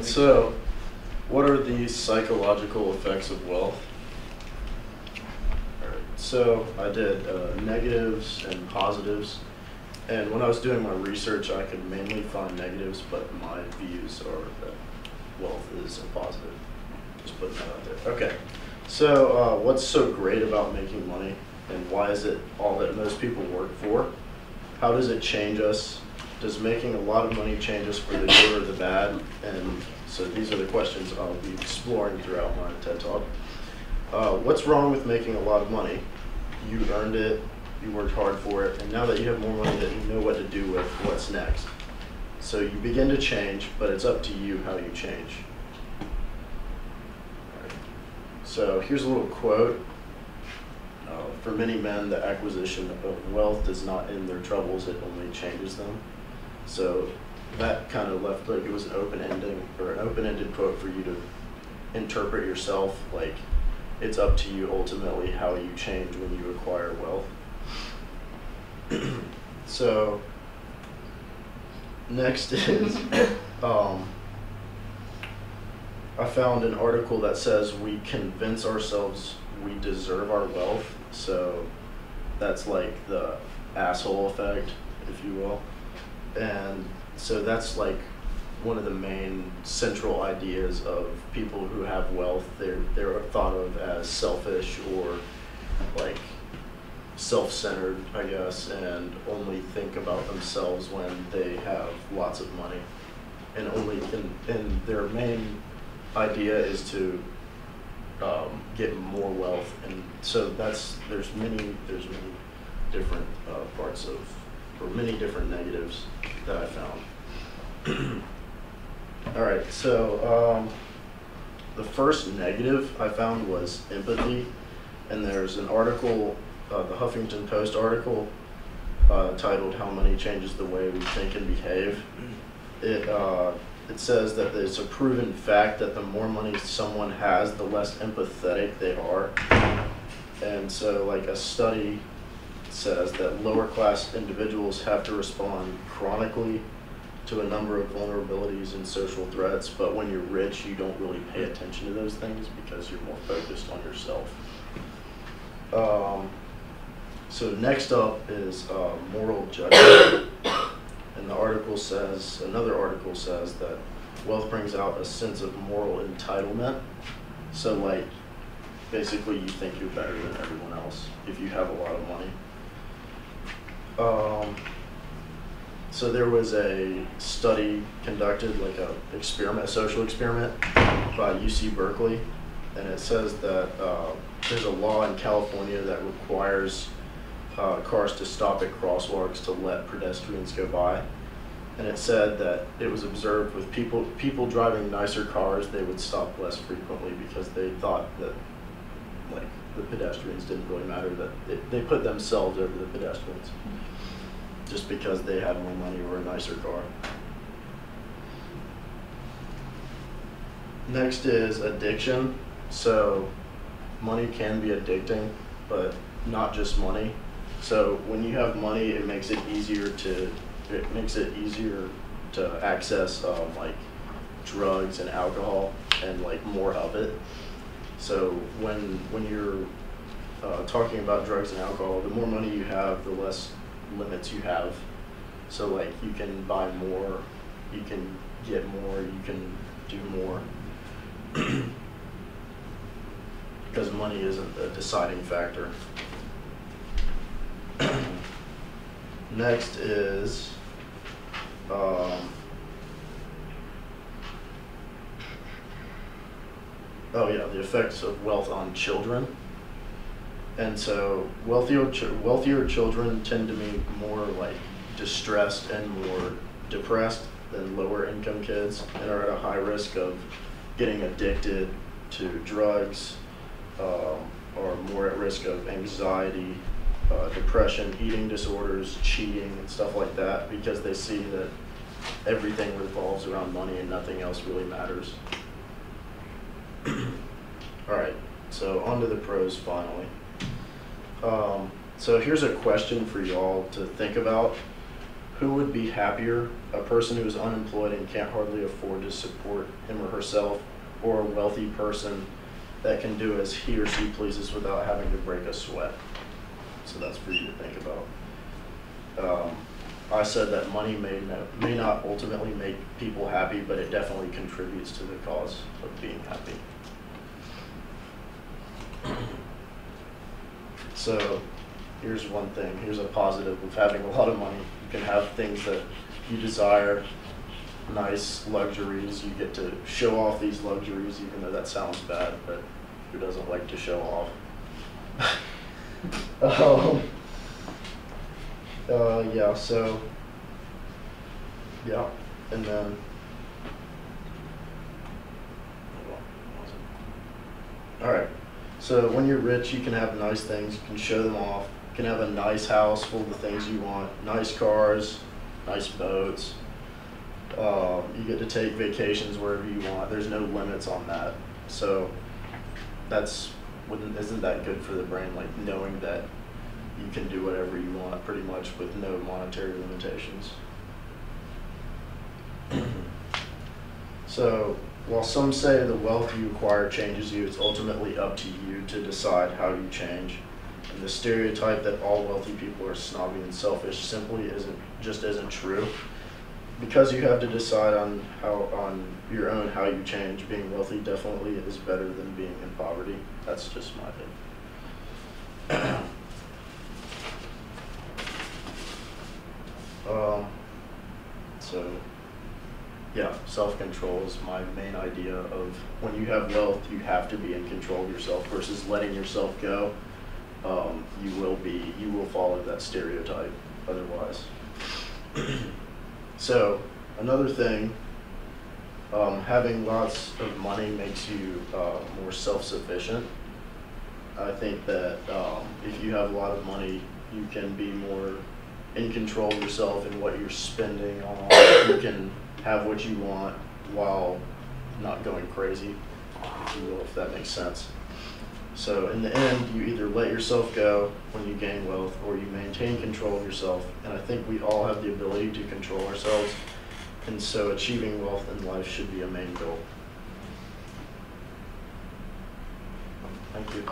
So, what are the psychological effects of wealth? Alright, so I did negatives and positives, and when I was doing my research, I could mainly find negatives, but my views are that wealth is a positive. Just putting that out there. Okay, so what's so great about making money, and why is it all that most people work for? How does it change us? Does making a lot of money change us for the good or the bad? And so these are the questions I'll be exploring throughout my TED Talk. What's wrong with making a lot of money? You earned it, you worked hard for it, and now that you have more money, that you know what to do with, what's next. So you begin to change, but it's up to you how you change. Right. So here's a little quote. For many men, the acquisition of wealth does not end their troubles, it only changes them. So that kind of left like it was an open-ended quote for you to interpret yourself. Like, it's up to you ultimately how you change when you acquire wealth. So next is I found an article that says we convince ourselves we deserve our wealth. So that's like the asshole effect, if you will. And so that's like one of the main central ideas of people who have wealth. They're thought of as selfish or like self-centered, I guess, and only think about themselves when they have lots of money. And their main idea is to get more wealth, and so there's many different parts of, or many different negatives that I found. All right, so the first negative I found was empathy, and there's an article, the Huffington Post article, titled "How Money Changes the Way We Think and Behave." It says that it's a proven fact that the more money someone has, the less empathetic they are. And so like a study says that lower class individuals have to respond chronically to a number of vulnerabilities and social threats, but when you're rich, you don't really pay attention to those things because you're more focused on yourself. So next up is moral judgment. And the article says, another article says that wealth brings out a sense of moral entitlement. So like, basically you think you're better than everyone else if you have a lot of money. So there was a study conducted, like a social experiment by UC Berkeley, and it says that there's a law in California that requires cars to stop at crosswalks to let pedestrians go by. And it said that it was observed with people driving nicer cars, they would stop less frequently because they thought that like the pedestrians didn't really matter, that they put themselves over the pedestrians just because they had more money or a nicer car. Next is addiction. So money can be addicting, but not just money. So when you have money, it makes it easier to access like drugs and alcohol and like more of it. So when you're talking about drugs and alcohol, the more money you have, the less limits you have. So like you can buy more, you can get more, you can do more. Because money isn't a deciding factor. Next is the effects of wealth on children. And so wealthier children tend to be more like distressed and more depressed than lower income kids, and are at a high risk of getting addicted to drugs, or more at risk of anxiety, depression, eating disorders, cheating, and stuff like that, because they see that everything revolves around money and nothing else really matters. All right, so on to the pros finally. So here's a question for y'all to think about. who would be happier, a person who is unemployed and can't hardly afford to support him or herself, or a wealthy person that can do as he or she pleases without having to break a sweat? So that's for you to think about. I said that money may not ultimately make people happy, but it definitely contributes to the cause of being happy. So here's one thing, here's a positive of having a lot of money. You can have things that you desire, nice luxuries. You get to show off these luxuries, even though that sounds bad, but who doesn't like to show off? Yeah, so, yeah, and then, all right, so when you're rich, you can have nice things, you can show them off, you can have a nice house full of the things you want, nice cars, nice boats, you get to take vacations wherever you want, there's no limits on that, so isn't that good for the brain, like knowing that you can do whatever you want pretty much with no monetary limitations. So while some say the wealth you acquire changes you, it's ultimately up to you to decide how you change. And the stereotype that all wealthy people are snobby and selfish simply isn't true. Because you have to decide on your own how you change, being wealthy definitely is better than being in poverty. That's just my opinion. So, yeah, self-control is my main idea of when you have wealth, you have to be in control of yourself versus letting yourself go. You will follow that stereotype otherwise. So, another thing, having lots of money makes you more self-sufficient. I think that if you have a lot of money, you can be more in control of yourself and what you're spending on. You can have what you want while not going crazy, if you will, if that makes sense. So in the end, you either let yourself go when you gain wealth or you maintain control of yourself. And I think we all have the ability to control ourselves. And so achieving wealth in life should be a main goal. Thank you.